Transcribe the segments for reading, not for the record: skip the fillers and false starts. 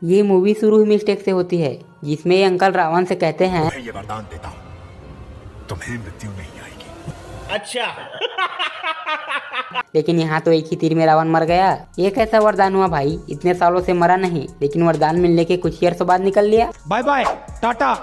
ये मूवी शुरू ही मिस्टेक से होती है, जिसमें ये अंकल रावण से कहते हैं मैं ये वरदान देता हूँ, तुम्हें मृत्यु नहीं आएगी। अच्छा। लेकिन यहाँ तो एक ही तीर में रावण मर गया। ये कैसा वरदान हुआ भाई? इतने सालों से मरा नहीं, लेकिन वरदान मिलने के कुछ ईयर बाद निकल लिया। Bye bye, tata,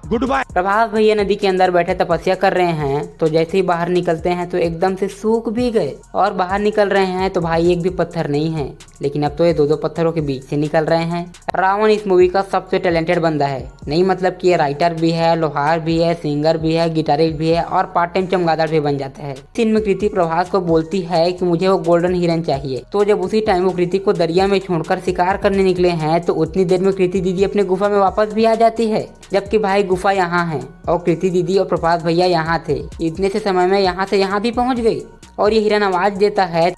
good bye. Prabhas भैया नदी के अंदर बैठे तपस्या कर रहे हैं, तो जैसे ही बाहर निकलते हैं तो एकदम से सूख भी गए। और बाहर निकल रहे हैं तो भाई एक भी पत्थर नहीं है, लेकिन अब तो ये दो पत्थरों के बीच से निकल रहे हैं। रावण इस मूवी का सबसे टैलेंटेड बंदा है, नहीं मतलब कि ये राइटर भी है, लोहार भी है, सिंगर भी है, गिटारिस्ट भी है और पार्ट टाइम चमगादड़ भी बन जाता है। सीन में कृति प्रभास को बोलती है कि मुझे वो गोल्डन हिरन चाहिए, तो जब उसी टाइम वो कृति को दरिया में छोड़कर शिकार करने निकले हैं, तो उतनी देर में कृति दीदी अपने गुफा में वापस भी आ जाती है, जबकि भाई गुफा यहाँ है और कृति दीदी और प्रभास भैया यहाँ थे। इतने से समय में यहाँ से यहाँ भी पहुँच गई और ये हिरन आवाज देता है।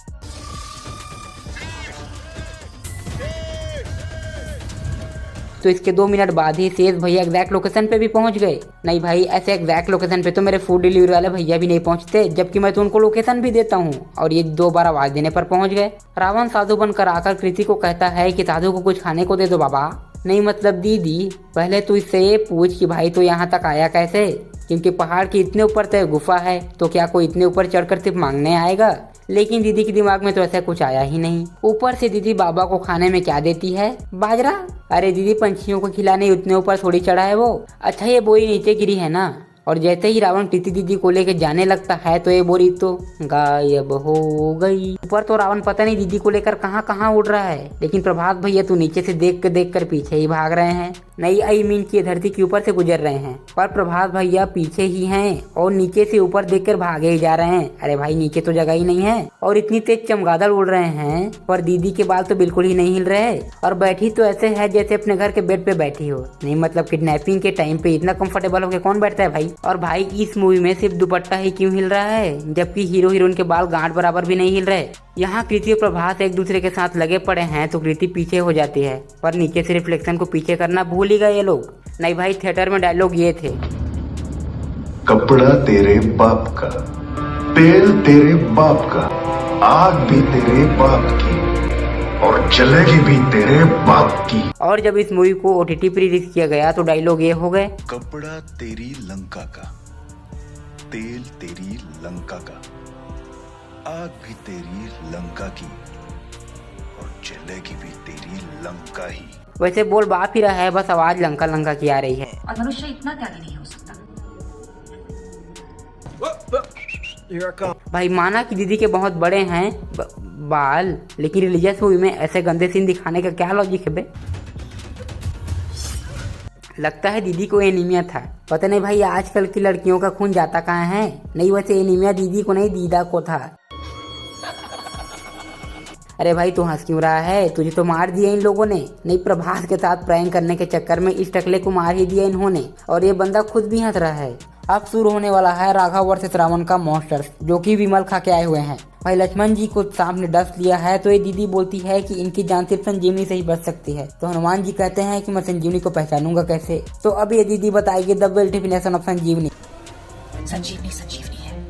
तो इसके 2 मिनट बाद ही शेष भैया एग्जैक्ट लोकेशन पे भी पहुंच गए। नहीं भाई, ऐसे एग्जैक्ट लोकेशन पे तो मेरे फूड डिलीवरी वाले भैया भी नहीं पहुंचते, जबकि मैं तो उनको लोकेशन भी देता हूं, और ये 2 बार आवाज देने पर पहुंच गए। रावण साधु बनकर आकर कृति को कहता है कि साधु को कुछ खाने को दे दो बाबा। नहीं मतलब दीदी, पहले तो इससे ये पूछ कि भाई तो यहाँ तक आया कैसे, क्योंकि पहाड़ के इतने ऊपर तो गुफा है, तो क्या कोई इतने ऊपर चढ़कर सिर्फ मांगने आएगा? लेकिन दीदी के दिमाग में तो ऐसा कुछ आया ही नहीं। ऊपर से दीदी बाबा को खाने में क्या देती है? बाजरा। अरे दीदी, पंछियों को खिलाने उतने ऊपर थोड़ी चढ़ा है वो। अच्छा, ये बोरी नीचे गिरी है ना। और जैसे ही रावण प्रीति दीदी को लेकर जाने लगता है तो ये बोरी तो गायब हो गई। ऊपर तो रावण पता नहीं दीदी को लेकर कहाँ कहाँ उड़ रहा है, लेकिन प्रभात भैया तो नीचे से देख कर पीछे ही भाग रहे हैं। नहीं, आई मीन की धरती के ऊपर से गुजर रहे हैं, पर प्रभात भैया पीछे ही हैं और नीचे से ऊपर देखकर भागे ही जा रहे हैं। अरे भाई, नीचे तो जगह ही नहीं है और इतनी तेज चमगादड़ उड़ रहे हैं, पर दीदी के बाल तो बिल्कुल ही नहीं हिल रहे और बैठी तो ऐसे है जैसे अपने घर के बेड पे बैठी हो। नहीं मतलब किडनैपिंग के टाइम पे इतना कंफर्टेबल होकर कौन बैठता है भाई? और भाई इस मूवी में सिर्फ दुपट्टा ही क्यों हिल रहा है, जबकि हीरो हीरोइन के बाल गांठ बराबर भी नहीं हिल रहे। यहाँ कृति और प्रभास एक दूसरे के साथ लगे पड़े हैं तो कृति पीछे हो जाती है, पर नीचे से रिफ्लेक्शन को पीछे करना भूल ही गए ये लोग। नहीं भाई, थिएटर में डायलॉग ये थे, कपड़ा तेरे बाप का, तेल तेरे बाप का, आग भी तेरे बाप की और जलेगी भी तेरे बाप की। और जब इस मूवी को OTT पे रिलीज किया गया तो डायलॉग ये हो गए, कपड़ा तेरी लंका का, तेल तेरी लंका का, आग भी तेरी लंका की और जलेगी भी तेरी लंका ही। वैसे बोल बाप ही रहा है, बस आवाज लंका लंका की आ रही है। और मनुष्य इतना त्यागी नहीं हो सकता। भाई माना कि दीदी के बहुत बड़े हैं बाल, लेकिन रिलीजियस मूवी में ऐसे गंदे सीन दिखाने का क्या लॉजिक है बे? लगता है दीदी को एनीमिया था। पता नहीं भाई आजकल की लड़कियों का खून जाता कहाँ है। नहीं, वैसे एनीमिया दीदी को नहीं, दीदा को था। अरे भाई तू हंस क्यों रहा है? तुझे तो मार दिया इन लोगों ने। नहीं, प्रभास के साथ प्रैंक करने के चक्कर में इस टकले को मार ही दिया इन्होंने, और ये बंदा खुद भी हंस रहा है। अब शुरू होने वाला है राघव वर्सेस रावण का मॉन्स्टर्स, जो कि विमल खा के आए हुए हैं। भाई लक्ष्मण जी को सामने डस लिया है तो ये दीदी बोलती है कि इनकी जान सिर्फ संजीवनी से ही बच सकती है। तो हनुमान जी कहते हैं कि मैं संजीवनी को पहचानूंगा कैसे? तो अब ये दीदी बताएगी द वेल डेफिनेशन ऑफ संजीवनी। संजीवनी संजीवनी है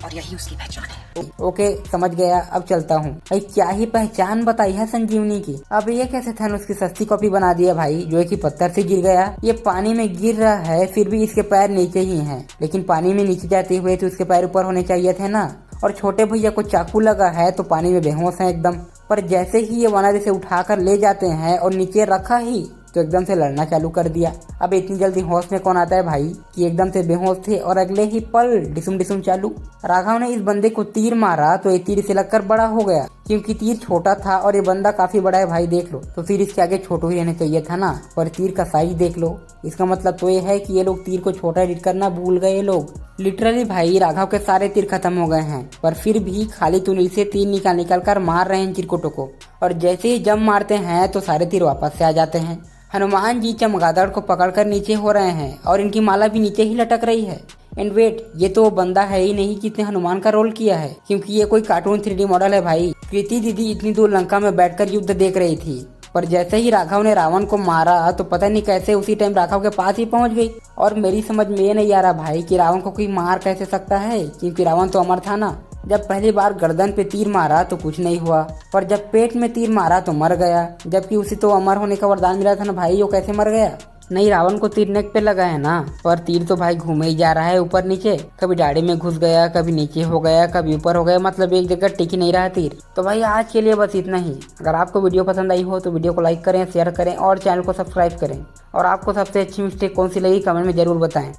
और यही उसकी पहचान है। ओके, समझ गया, अब चलता हूँ। भाई क्या ही पहचान बताई है संजीवनी की। अब ये कैसे था उसकी सस्ती कॉपी बना दिया भाई, जो एक ही पत्थर से गिर गया। ये पानी में गिर रहा है फिर भी इसके पैर नीचे ही हैं, लेकिन पानी में नीचे जाते हुए तो उसके पैर ऊपर होने चाहिए थे ना। और छोटे भैया को चाकू लगा है तो पानी में बेहोश है एकदम, पर जैसे ही ये वनर इसे उठाकर ले जाते हैं और नीचे रखा ही तो एकदम से लड़ना चालू कर दिया। अब इतनी जल्दी होश में कौन आता है भाई कि एकदम से बेहोश थे और अगले ही पल डिसुम डिसुम चालू। राघव ने इस बंदे को तीर मारा तो ये तीर से लगकर बड़ा हो गया, क्योंकि तीर छोटा था और ये बंदा काफी बड़ा है भाई, देख लो। तो तीर इसके आगे छोटू ही रहना चाहिए था ना, पर तीर का साइज देख लो। इसका मतलब तो ये है कि ये लोग तीर को छोटा एडिट करना भूल गए लोग। लिटरली भाई राघव के सारे तीर खत्म हो गए हैं, पर फिर भी खाली तुनील से तीर निकाल कर मार रहे हैं चिरकुटों को, और जैसे ही जम मारते हैं तो सारे तीर वापस से आ जाते हैं। हनुमान जी चमगादड़ को पकड़कर नीचे हो रहे हैं और इनकी माला भी नीचे ही लटक रही है। एंड वेट, ये तो वो बंदा है ही नहीं जिसने हनुमान का रोल किया है, क्योंकि ये कोई कार्टून 3D मॉडल है भाई। कृति दीदी इतनी दूर लंका में बैठकर युद्ध देख रही थी, पर जैसे ही राघव ने रावण को मारा तो पता नहीं कैसे उसी टाइम राघव के पास ही पहुंच गई। और मेरी समझ में ये नहीं आ रहा भाई कि रावण को कोई मार कैसे सकता है, क्योंकि रावण तो अमर था ना। जब पहली बार गर्दन पे तीर मारा तो कुछ नहीं हुआ, पर जब पेट में तीर मारा तो मर गया। जबकि उसे तो अमर होने का वरदान मिला था ना भाई, वो कैसे मर गया? नहीं, रावण को तीर नेक पे लगा है ना, पर तीर तो भाई घूमे ही जा रहा है ऊपर नीचे, कभी दाढ़ी में घुस गया, कभी नीचे हो गया, कभी ऊपर हो गया, मतलब एक जगह टिक ही नहीं रहा तीर। तो भाई आज के लिए बस इतना ही। अगर आपको वीडियो पसंद आई हो तो वीडियो को लाइक करें, शेयर करें और चैनल को सब्सक्राइब करें। और आपको सबसे अच्छी मिस्टेक कौन सी लगी कमेंट में जरूर बताएं।